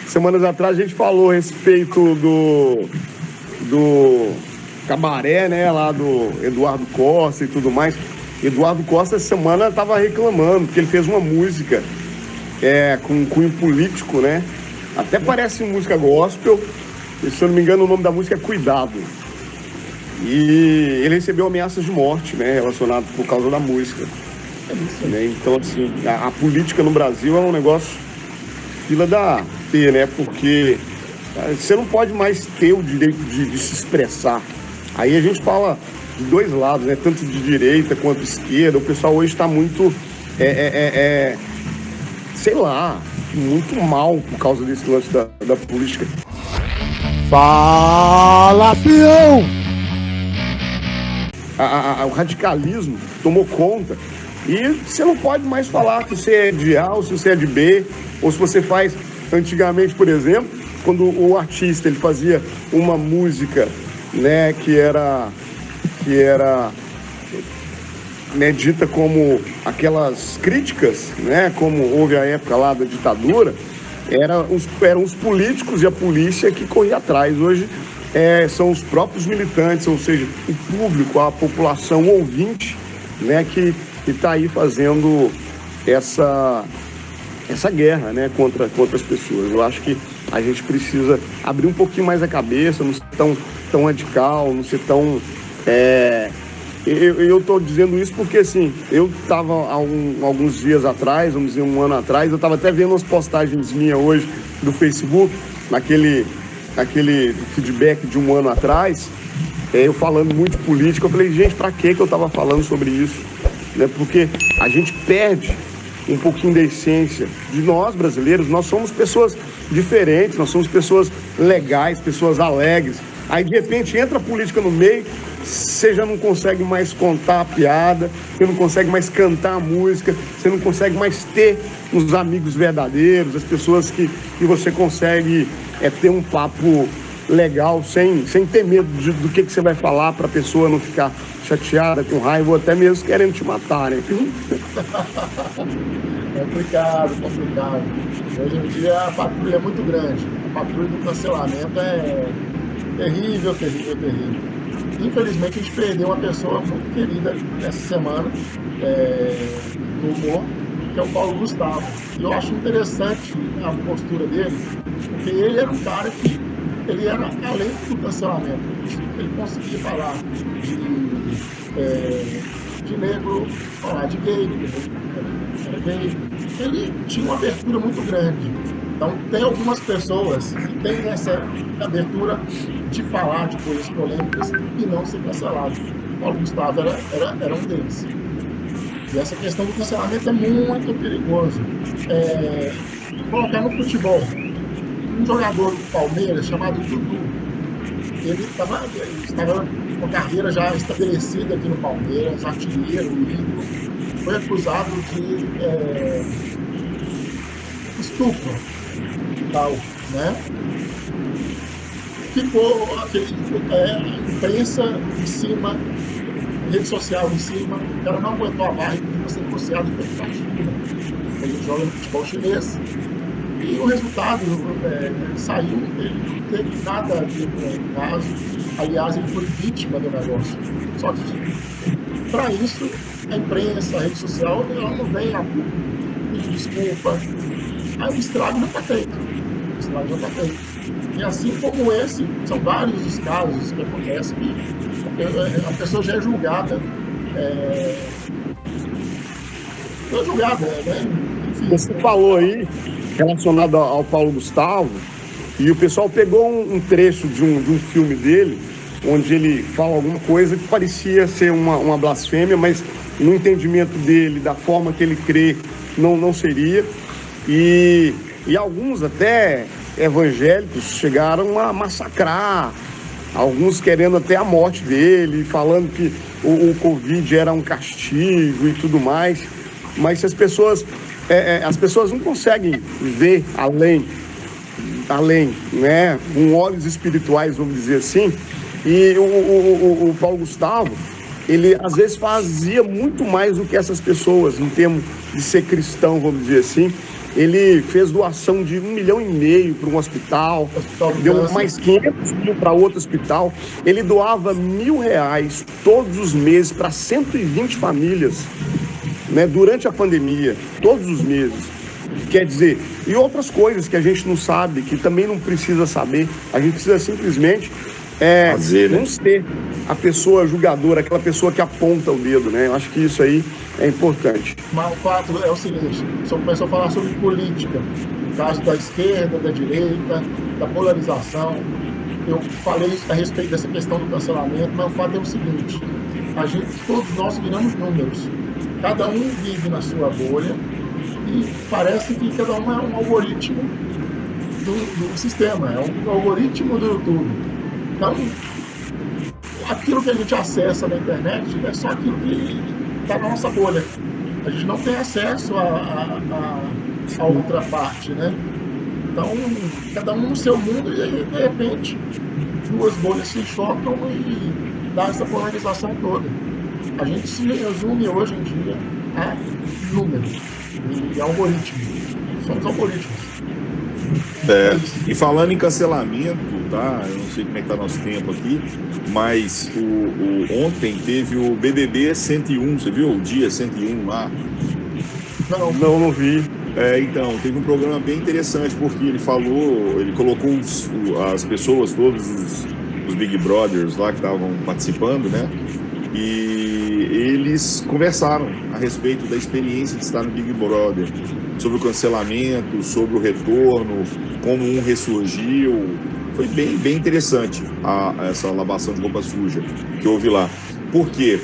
Semanas atrás a gente falou a respeito do cabaré, né, lá do Eduardo Costa e tudo mais. Eduardo Costa essa semana estava reclamando porque ele fez uma música com cunho político, né? Até parece música gospel, e, se eu não me engano o nome da música é Cuidado. E ele recebeu ameaças de morte, né, relacionado por causa da música. Né? Então, assim, a política no Brasil é um negócio fila da T, né? Porque você não pode mais ter o direito de se expressar. Aí a gente fala de dois lados, né? Tanto de direita quanto de esquerda. O pessoal hoje está muito, sei lá, muito mal por causa desse lance da política. Fala, peão! O radicalismo tomou conta e você não pode mais falar que você é de A ou se você é de B, ou se você faz, antigamente, por exemplo, quando o artista ele fazia uma música, né, que era né, dita como aquelas críticas, né, como houve a época lá da ditadura, eram os políticos e a polícia que corriam atrás. Hoje são os próprios militantes, ou seja, o público, a população ouvinte, né, que está aí fazendo essa guerra, né, contra as pessoas. Eu acho que a gente precisa abrir um pouquinho mais a cabeça, não ser tão radical, não ser tão... Eu estou dizendo isso porque, assim, eu estava alguns dias atrás, vamos dizer, um ano atrás, eu estava até vendo umas postagens minhas hoje do Facebook, naquele feedback de um ano atrás, eu falando muito de política. Eu falei, gente, para que eu estava falando sobre isso? Né? Porque a gente perde um pouquinho da essência de nós brasileiros. Nós somos pessoas diferentes, nós somos pessoas legais, pessoas alegres. Aí de repente entra a política no meio, você já não consegue mais contar a piada, você não consegue mais cantar a música, você não consegue mais ter os amigos verdadeiros, as pessoas que você consegue ter um papo legal, sem ter medo do que você vai falar, para a pessoa não ficar chateada, com raiva, ou até mesmo querendo te matar, né? Complicado. Hoje em dia a patrulha é muito grande. A patrulha do cancelamento é terrível. Infelizmente a gente perdeu uma pessoa muito querida essa semana no humor, que é o Paulo Gustavo. E eu acho interessante a postura dele, porque ele era um cara que ele era além do cancelamento. Ele conseguia falar de negro, falar de gay, era gay. Ele tinha uma abertura muito grande. Então tem algumas pessoas que têm essa abertura de falar de coisas polêmicas e não ser cancelado. O Paulo Gustavo era um deles. E essa questão do cancelamento é muito perigoso. Colocar no futebol, um jogador do Palmeiras chamado Dudu, ele estava com a carreira já estabelecida aqui no Palmeiras, artilheiro, ídolo, foi acusado de estupro e tal, né? Ficou a imprensa em cima, rede social em cima, o cara não aguentou a barra e foi negociado e foi para a China. Ele joga no futebol chinês. E o resultado saiu, ele não teve nada a ver com o caso. Aliás, ele foi vítima do negócio. Só que, para isso, a imprensa, a rede social, ela não vem a público pedir desculpa. Aí o estrago já está feito. E assim como esse, são vários os casos que acontecem que a pessoa já é julgada. Né? Enfim. Você falou aí, relacionado ao Paulo Gustavo, e o pessoal pegou um trecho de um filme dele, onde ele fala alguma coisa que parecia ser uma blasfêmia, mas no entendimento dele, da forma que ele crê, não seria. E alguns até evangélicos chegaram a massacrar, alguns querendo até a morte dele, falando que o Covid era um castigo e tudo mais. Mas se as pessoas não conseguem ver além, né, com olhos espirituais, vamos dizer assim. E o Paulo Gustavo, ele às vezes fazia muito mais do que essas pessoas, em termos de ser cristão, vamos dizer assim. Ele fez doação de 1,5 milhão para um hospital, deu mais 500 mil para outro hospital. Ele doava R$1.000 todos os meses para 120 famílias, né, durante a pandemia, todos os meses. Quer dizer, e outras coisas que a gente não sabe, que também não precisa saber. A gente precisa simplesmente não ser a pessoa julgadora, aquela pessoa que aponta o dedo, né? Eu acho que isso aí é importante. Mas o fato é o seguinte, se eu começar a falar sobre política, no caso da esquerda, da direita, da polarização, eu falei a respeito dessa questão do cancelamento, mas o fato é o seguinte, todos nós viramos números, cada um vive na sua bolha e parece que cada um é um algoritmo do sistema, é um algoritmo do YouTube. Então, aquilo que a gente acessa na internet é só aquilo que está na nossa bolha. A gente não tem acesso a outra parte, né? Então, cada um no seu mundo e aí, de repente, duas bolhas se chocam e dá essa polarização toda. A gente se resume hoje em dia a números e algoritmos. Somos algoritmos. E falando em cancelamento, tá? Eu não sei como é que tá nosso tempo aqui, mas ontem teve o BBB 101, você viu? O dia 101 lá? Não vi. Então, teve um programa bem interessante, porque ele colocou as pessoas, todos os Big Brothers lá que estavam participando, né? E eles conversaram a respeito da experiência de estar no Big Brother, sobre o cancelamento, sobre o retorno, como um ressurgiu. Foi bem interessante essa lavação de roupa suja que houve lá. Por quê?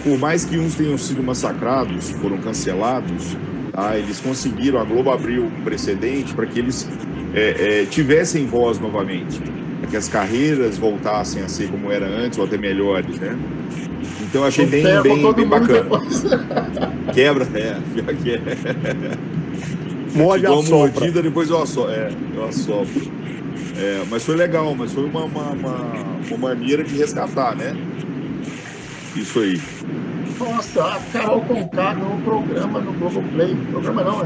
Por mais que uns tenham sido massacrados, foram cancelados, tá? Eles conseguiram, a Globo abriu um precedente para que eles tivessem voz novamente, para que as carreiras voltassem a ser como era antes ou até melhores, né? Então eu achei bem bacana. Quebra, pior que é. Morde a mordida, depois eu assopro. Mas foi legal, mas foi uma maneira de resgatar, né? Isso aí. Nossa, a Carol Conká no programa no Globoplay. Programa não,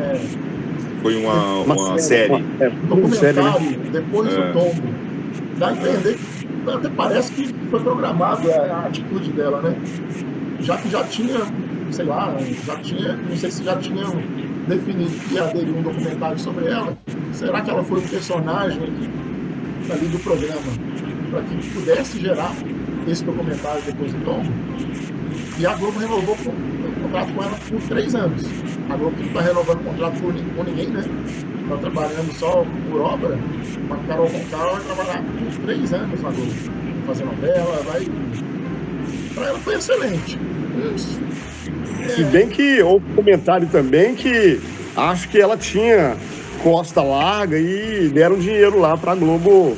Foi uma série. Documentário, depois do tombo. Dá a entender que até parece que foi programado a atitude dela, né? Já que já tinha, sei lá, não sei se já tinham definido que ia haver um documentário sobre ela. Será que ela foi um personagem ali do programa para que pudesse gerar esse documentário depois do tombo? E a Globo renovou o contrato com ela por 3 anos. A Globo não está renovando o contrato com ninguém, né? Está trabalhando só por obra. A Carol Conká vai trabalhar por 3 anos na Globo. Vai fazer novela, Para ela foi excelente. Se bem que houve um comentário também que acho que ela tinha costa larga e deram dinheiro lá para a Globo.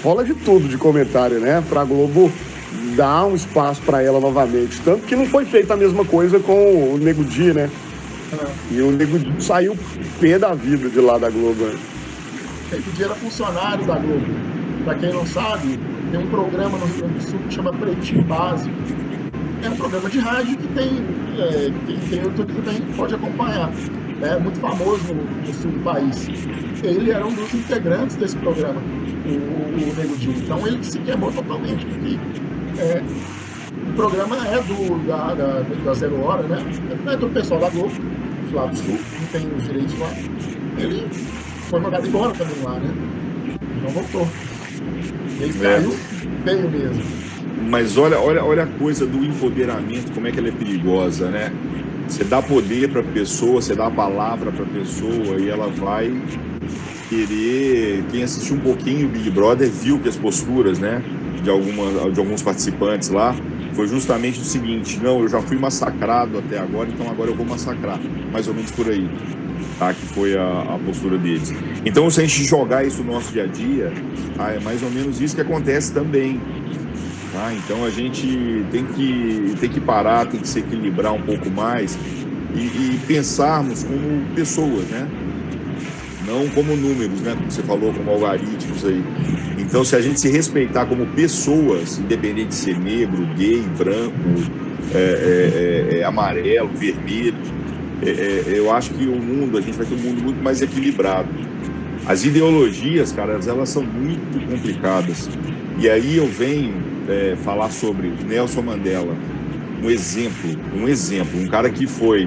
Rola de tudo de comentário, né? Para a Globo dar um espaço para ela novamente. Tanto que não foi feita a mesma coisa com o Nego Di, né? E o Nego Di saiu pé da vida de lá da Globo. O Nego Di era funcionário da Globo. Para quem não sabe, tem um programa no Rio Grande do Sul que chama Pretinho Básico. É um programa de rádio que tem YouTube também pode acompanhar. É muito famoso no sul do país. Ele era um dos integrantes desse programa, o Nego Di. Então ele se queimou totalmente, porque o programa é da Zero Hora, né? É do pessoal da Globo, lá do sul, que tem os direitos lá. Ele foi mandado embora também lá, né? Não voltou. Ele caiu feio mesmo. Mas olha a coisa do empoderamento, como é que ela é perigosa, né? Você dá poder para a pessoa, você dá a palavra para a pessoa e ela vai querer... Quem assistiu um pouquinho o Big Brother viu que as posturas, né, de alguns participantes lá foi justamente o seguinte: não, eu já fui massacrado até agora, então agora eu vou massacrar. Mais ou menos por aí, tá? Que foi a postura deles. Então, se a gente jogar isso no nosso dia a dia, é mais ou menos isso que acontece também. Tá? Então a gente tem que parar, tem que se equilibrar um pouco mais e pensarmos como pessoas, né? Não como números, né? Como você falou, como algoritmos aí. Então, se a gente se respeitar como pessoas, independente de ser negro, gay, branco, amarelo, vermelho, eu acho que a gente vai ter um mundo muito mais equilibrado. As ideologias, cara, elas são muito complicadas. E aí eu venho falar sobre Nelson Mandela, um exemplo, um cara que foi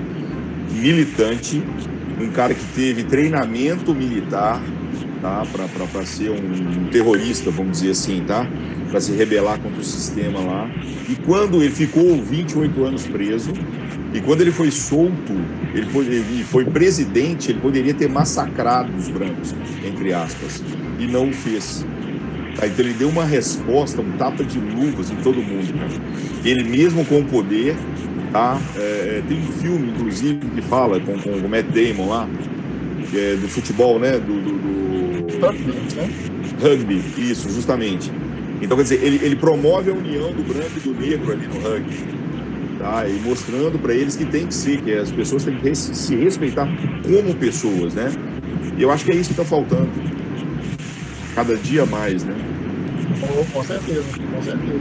militante, um cara que teve treinamento militar, tá, para ser um terrorista, vamos dizer assim, tá, para se rebelar contra o sistema lá. E quando ele ficou 28 anos preso, e quando ele foi solto, ele foi presidente, ele poderia ter massacrado os brancos, entre aspas, e não o fez. Tá, então ele deu uma resposta, um tapa de luvas em todo mundo, cara. Ele mesmo com o poder, tá? Tem um filme, inclusive, que fala com o Matt Damon lá, do futebol, né? Rugby, isso, justamente. Então, quer dizer, ele promove a união do branco e do negro ali no rugby. Tá? E mostrando para eles que tem que ser, que as pessoas têm que se respeitar como pessoas, né? E eu acho que é isso que está faltando. Cada dia mais, né? Com certeza, com certeza.